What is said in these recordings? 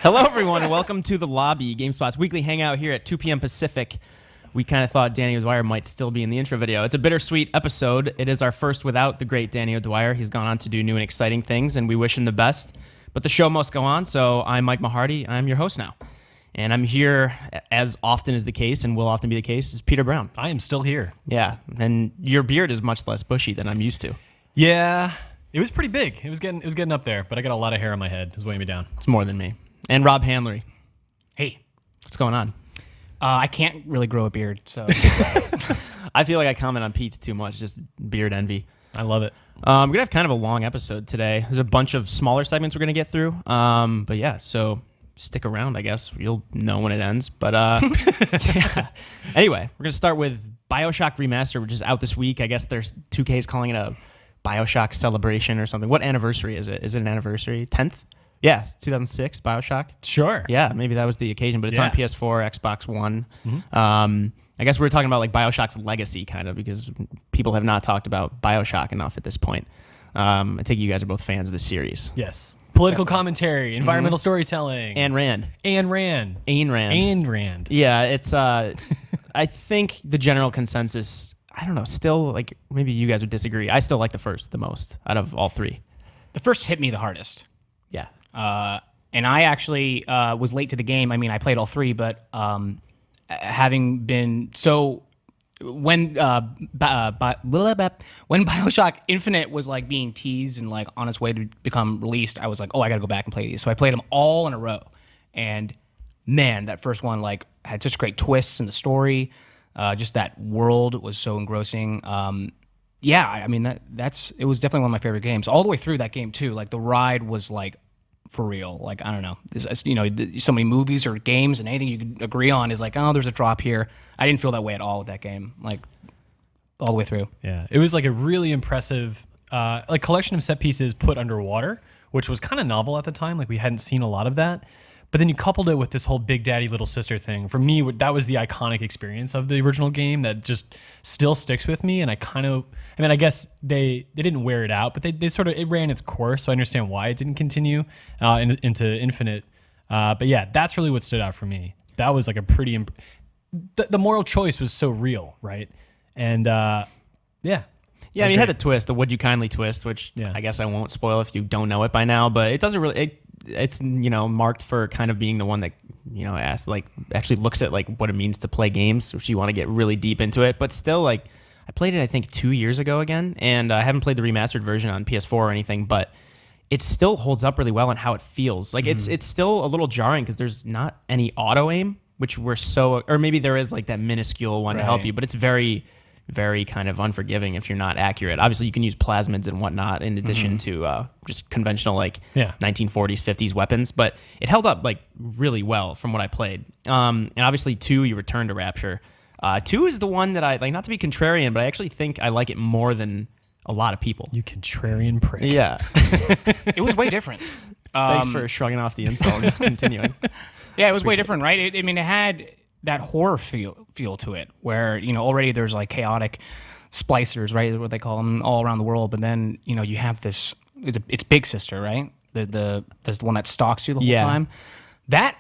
Hello, everyone, and welcome to The Lobby, GameSpot's weekly hangout here at 2 p.m. Pacific. We kind of thought Danny O'Dwyer might still be in the intro video. It's a bittersweet episode. It is our first without the great Danny O'Dwyer. He's gone on to do new and exciting things, and we wish him the best. But the show must go on, so I'm Mike Mahardy. I'm your host now. And I'm here, as often is the case, and will often be the case, is Peter Brown. I am still here. Yeah, and your beard is much less bushy than I'm used to. Yeah, it was pretty big. It was getting up there, but I got a lot of hair on my head. It's weighing me down. It's more than me. And Rob Handlery. Hey. What's going on? I can't really grow a beard, so. I feel like I comment on Pete's too much, just beard envy. I love it. We're going to have kind of a long episode today. There's a bunch of smaller segments we're going to get through. But yeah, so stick around, I guess. You'll know when it ends. But yeah. Anyway, we're going to start with Bioshock Remaster, which is out this week. I guess there's 2K's calling it a Bioshock celebration or something. What anniversary is it? Is it an anniversary? 10th? Yeah, it's 2006, Bioshock. Sure. Yeah, maybe that was the occasion, but it's on PS4, Xbox One. Mm-hmm. I guess we were talking about like Bioshock's legacy, kind of, because people have not talked about Bioshock enough at this point. I think you guys are both fans of the series. Yes. Political commentary, environmental storytelling. Ayn Rand. Ayn Rand. Ayn Rand. Ayn Rand. Yeah, it's, I think the general consensus, I don't know, still, like, maybe you guys would disagree. I still like the first the most out of all three. The first hit me the hardest. Yeah. And I actually was late to the game. I mean, I played all three, but having been so when Bioshock Infinite was like being teased and like on its way to become released, I was like, oh, I got to go back and play these. So I played them all in a row, and man, that first one like had such great twists in the story. Just that world was so engrossing. Yeah, I mean it was definitely one of my favorite games all the way through that game too. Like the ride was like for real. Like I don't know, so many movies or games and anything you could agree on is like, oh, there's a drop here. I didn't feel that way at all with that game, like all the way through. Yeah, it was like a really impressive like collection of set pieces put underwater, which was kind of novel at the time. Like we hadn't seen a lot of that. But then you coupled it with this whole Big Daddy Little Sister thing. For me, that was the iconic experience of the original game that just still sticks with me. And I guess they didn't wear it out, but they sort of, it ran its course. So I understand why it didn't continue into Infinite. But yeah, that's really what stood out for me. That was like a pretty, the moral choice was so real, right? And yeah. Yeah, you had the twist, the would you kindly twist, which I guess I won't spoil if you don't know it by now, but it doesn't really, it's marked for kind of being the one that actually looks at like what it means to play games, if you want to get really deep into it. But still, like I played it I think 2 years ago again, and I haven't played the remastered version on PS4 or anything, but it still holds up really well in how it feels. Like it's still a little jarring because there's not any auto aim, which or maybe there is like that minuscule one to help you, but it's very, very kind of unforgiving if you're not accurate. Obviously, you can use plasmids and whatnot in addition to just conventional 1940s, 50s weapons, but it held up like really well from what I played. And obviously, 2, you return to Rapture. 2 is the one that I like, not to be contrarian, but I actually think I like it more than a lot of people. You contrarian prick. Yeah. It was way different. Thanks for shrugging off the insult. Just continuing. Yeah, it was way different, right? I mean, it had that horror feel to it, where already there's like chaotic splicers, right? Is what they call them, all around the world. But then you have this. It's Big Sister, right? The one that stalks you the whole time. That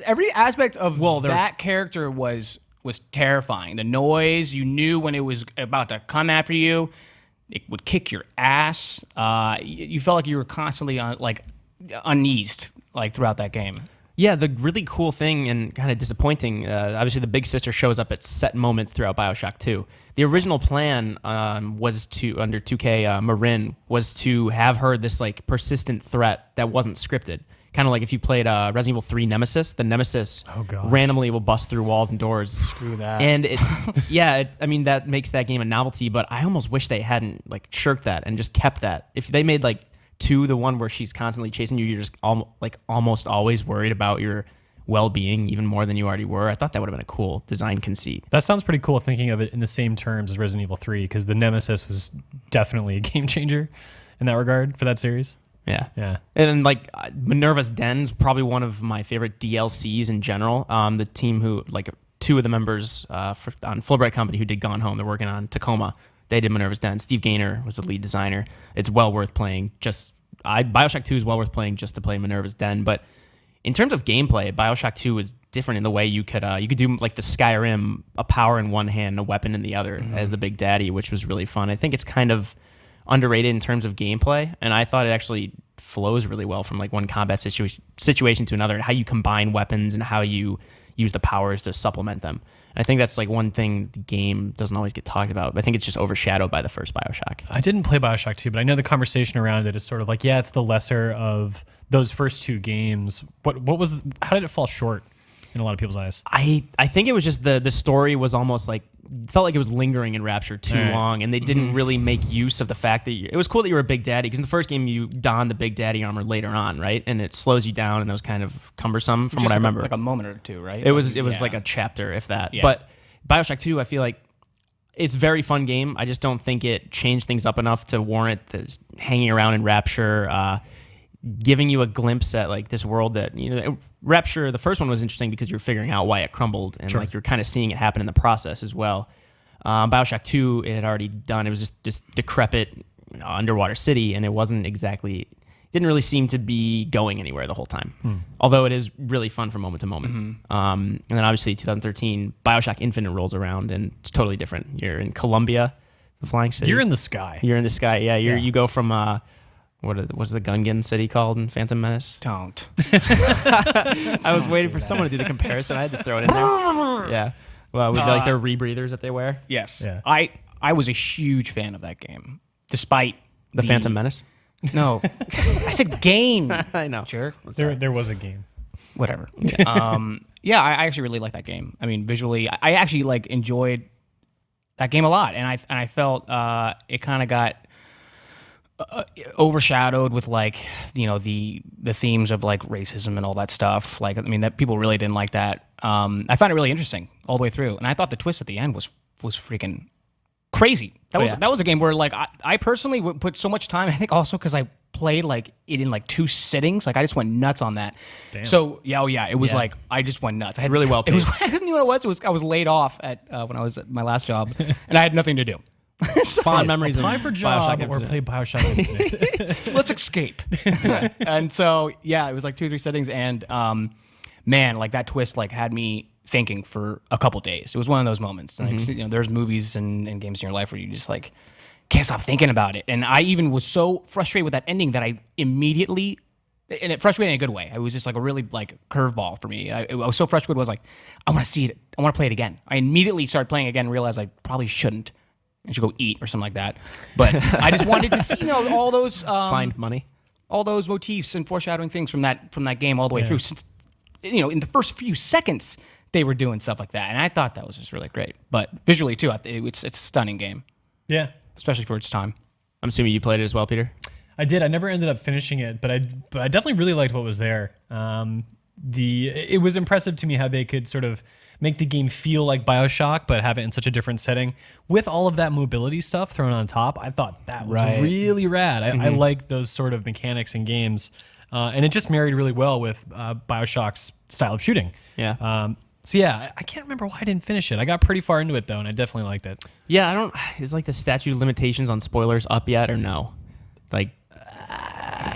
every aspect of that character was terrifying. The noise, you knew when it was about to come after you. It would kick your ass. You felt like you were constantly uneased throughout that game. Yeah, the really cool thing and kind of disappointing, obviously the Big Sister shows up at set moments throughout Bioshock 2. The original plan was to, under 2K Marin, was to have her this like persistent threat that wasn't scripted. Kind of like if you played Resident Evil 3 Nemesis, the Nemesis randomly will bust through walls and doors. Screw that. And I mean, that makes that game a novelty, but I almost wish they hadn't like shirked that and just kept that. If they made like 2, the one where she's constantly chasing you, you're just almost always worried about your well-being even more than you already were. I thought that would have been a cool design conceit. That sounds pretty cool, thinking of it in the same terms as Resident Evil 3, because the Nemesis was definitely a game changer in that regard for that series. Yeah. And like Minerva's Den's probably one of my favorite DLCs in general. The team who, like 2 of the members on Fulbright Company who did Gone Home, they're working on Tacoma. They did Minerva's Den. Steve Gaynor was the lead designer. It's well worth playing. Bioshock 2 is well worth playing just to play Minerva's Den, but in terms of gameplay, Bioshock 2 was different in the way you could do like the Skyrim, a power in one hand, a weapon in the other as the Big Daddy, which was really fun. I think it's kind of underrated in terms of gameplay, and I thought it actually flows really well from like one combat situation to another, and how you combine weapons and how you use the powers to supplement them. And I think that's like one thing the game doesn't always get talked about. But I think it's just overshadowed by the first Bioshock. I didn't play Bioshock 2, but I know the conversation around it is sort of like, yeah, it's the lesser of those first two games. How did it fall short in a lot of people's eyes? I think it was just the story was almost like, felt like it was lingering in Rapture too long, and they didn't really make use of the fact that it was cool that you were a Big Daddy, because in the first game you don the Big Daddy armor later on, right? And it slows you down, and that was kind of cumbersome from what I remember. Like a moment or two, right? It was like a chapter, if that. Yeah. But Bioshock 2, I feel like it's a very fun game. I just don't think it changed things up enough to warrant this hanging around in Rapture, giving you a glimpse at like this world that, Rapture, the first one was interesting because you're figuring out why it crumbled, and like you're kind of seeing it happen in the process as well. Bioshock 2, it had already done, it was just this decrepit underwater city, and it didn't really seem to be going anywhere the whole time. Although it is really fun from moment to moment. And then obviously 2013, Bioshock Infinite rolls around, and it's totally different. You're in Columbia, the flying city. You're in the sky. You're in the sky, yeah. You go from... what's the Gungan city called in Phantom Menace? Don't. I was waiting for someone to do the comparison. I had to throw it in there. Yeah. Well, with like their rebreathers that they wear. Yes. Yeah. I was a huge fan of that game, despite the Phantom Menace. No, I said game. I know. Jerk. There was a game. Whatever. Yeah, I actually really like that game. I mean, visually, I actually like enjoyed that game a lot, and I felt it kind of got overshadowed with like the themes of like racism and all that stuff. Like, I mean, that people really didn't like that. I found it really interesting all the way through, and I thought the twist at the end was freaking crazy. That was a game where like I personally would put so much time. I think also because I played like it in like 2 sittings. Like I just went nuts on that. Damn. So it was like I just went nuts. I had really well paced. I didn't know what it was. I was laid off at when I was at my last job, and I had nothing to do. Fond memories of apply for job or play Bioshock Infinite. Let's escape. And so it was like 2 or 3 settings, and man, like that twist like had me thinking for a couple days. It was one of those moments. Like, there's movies and games in your life where you just like can't stop thinking about it. And I even was so frustrated with that ending that I immediately, and it frustrated in a good way. It was just like a really like curveball for me. I was so frustrated. I was like, I want to see it. I want to play it again. I immediately started playing again and realized I probably shouldn't. I should go eat or something like that. But I just wanted to see all those find money, all those motifs and foreshadowing things from that game all the way through. Since in the first few seconds they were doing stuff like that, and I thought that was just really great. But visually too, it's a stunning game. Yeah, especially for its time. I'm assuming you played it as well, Peter. I did. I never ended up finishing it, but I definitely really liked what was there. It was impressive to me how they could sort of make the game feel like Bioshock, but have it in such a different setting. With all of that mobility stuff thrown on top, I thought that was really rad. I like those sort of mechanics in games. And it just married really well with Bioshock's style of shooting. Yeah. I can't remember why I didn't finish it. I got pretty far into it, though, and I definitely liked it. Yeah, is like the statute of limitations on spoilers up yet or no? Like,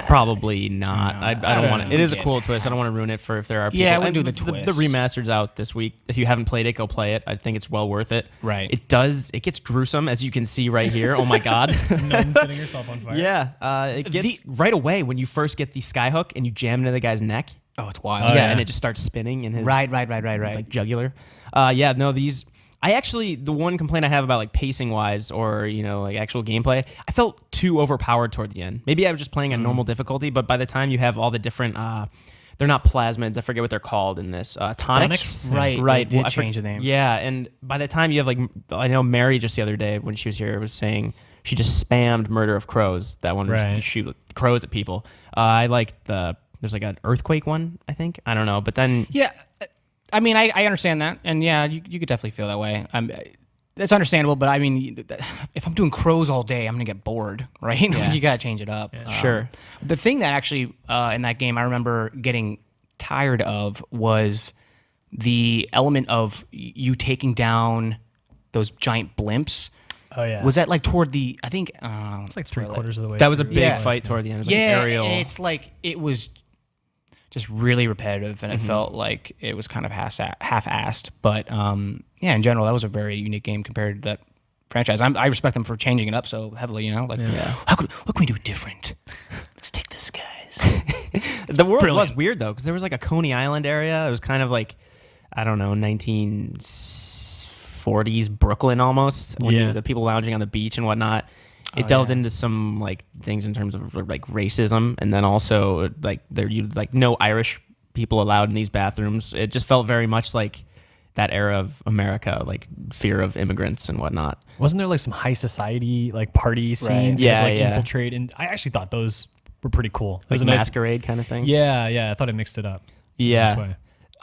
probably not. I don't want to. It is a cool twist. I don't want to ruin it for if there are people. Yeah, we'll do the twist. The remaster's out this week. If you haven't played it, go play it. I think it's well worth it. Right. It gets gruesome, as you can see right here. Oh my God. Nun setting herself on fire. Yeah. It gets right away when you first get the skyhook and you jam into the guy's neck. Oh, it's wild. Yeah, and it just starts spinning in his right. like jugular. The one complaint I have about like pacing wise or like actual gameplay, I felt too overpowered toward the end. Maybe I was just playing a normal difficulty, but by the time you have all the different they're not plasmids, I forget what they're called in this. Tonics? Right. They did change the name. Yeah, and by the time you have like, I know Mary just the other day when she was here was saying she just spammed Murder of Crows. That one was to shoot crows at people. I like there's like an earthquake one, I think. I don't know, but then... Yeah, I mean, I understand that, and yeah, you could definitely feel that way. That's understandable, but I mean, if I'm doing crows all day, I'm gonna get bored, right? Yeah. You gotta change it up. Yeah. Sure. The thing that actually in that game I remember getting tired of was the element of you taking down those giant blimps. Oh yeah. Was that like toward the? I think it's like 3/4 of the way. That was a big fight toward the end. It was like an aerial. And it's like it was just really repetitive, and it felt like it was kind of half-assed. But yeah, in general, that was a very unique game compared to that franchise. I respect them for changing it up so heavily. What can we do different? Let's take this, guys. The world was weird though, because there was like a Coney Island area. It was kind of like, I don't know, 1940s Brooklyn almost. When the people lounging on the beach and whatnot. It delved into some like things in terms of like racism, and then also like no Irish people allowed in these bathrooms. It just felt very much like that era of America, like fear of immigrants and whatnot. Wasn't there like some high society like party scenes? Right. Infiltrate, and I actually thought those were pretty cool. It was like a masquerade kind of thing. Yeah. I thought it mixed it up. Yeah. This way.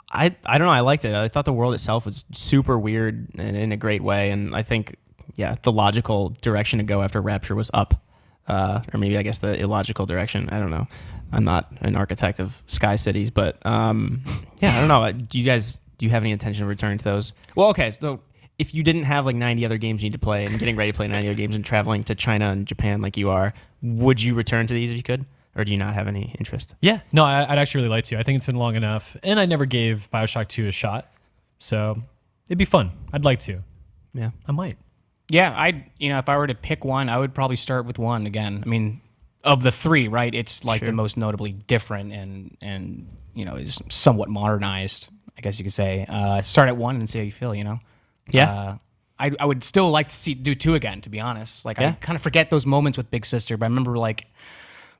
I don't know. I liked it. I thought the world itself was super weird and in a great way, and I think. Yeah, the logical direction to go after Rapture was up. Or maybe I guess the illogical direction. I don't know. I'm not an architect of sky cities, but I don't know. Do you have any intention of returning to those? Well, okay, so if you didn't have like 90 other games you need to play and getting ready to play 90 other games and traveling to China and Japan like you are, would you return to these if you could? Or do you not have any interest? Yeah, no, I'd actually really like to. I think it's been long enough, and I never gave Bioshock 2 a shot, so it'd be fun. I'd like to. Yeah, I might. Yeah, if I were to pick one, I would probably start with 1 again. I mean, of the 3, right? It's like the most notably different and is somewhat modernized, I guess you could say. Start at 1 and see how you feel. Yeah. I would still like to do 2 again, to be honest. Like I kind of forget those moments with Big Sister, but I remember like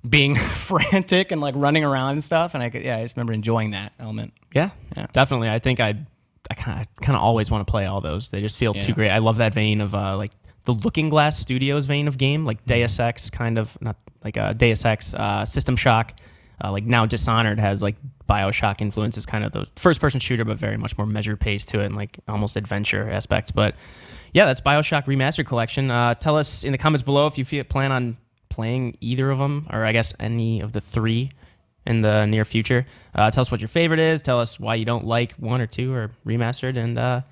being frantic and like running around and stuff, and I just remember enjoying that element. Yeah. Definitely. I think I kind of always want to play all those. They just feel too great. I love that vein of like the Looking Glass Studios vein of game, like Deus Ex kind of, not like Deus Ex, System Shock. Like now Dishonored has like Bioshock influences, kind of the first-person shooter, but very much more measured pace to it and like almost adventure aspects. But yeah, that's Bioshock Remastered Collection. Tell us in the comments below if you plan on playing either of them, or I guess any of the 3 in the near future. Tell us what your favorite is. Tell us why you don't like 1 or 2 or Remastered, and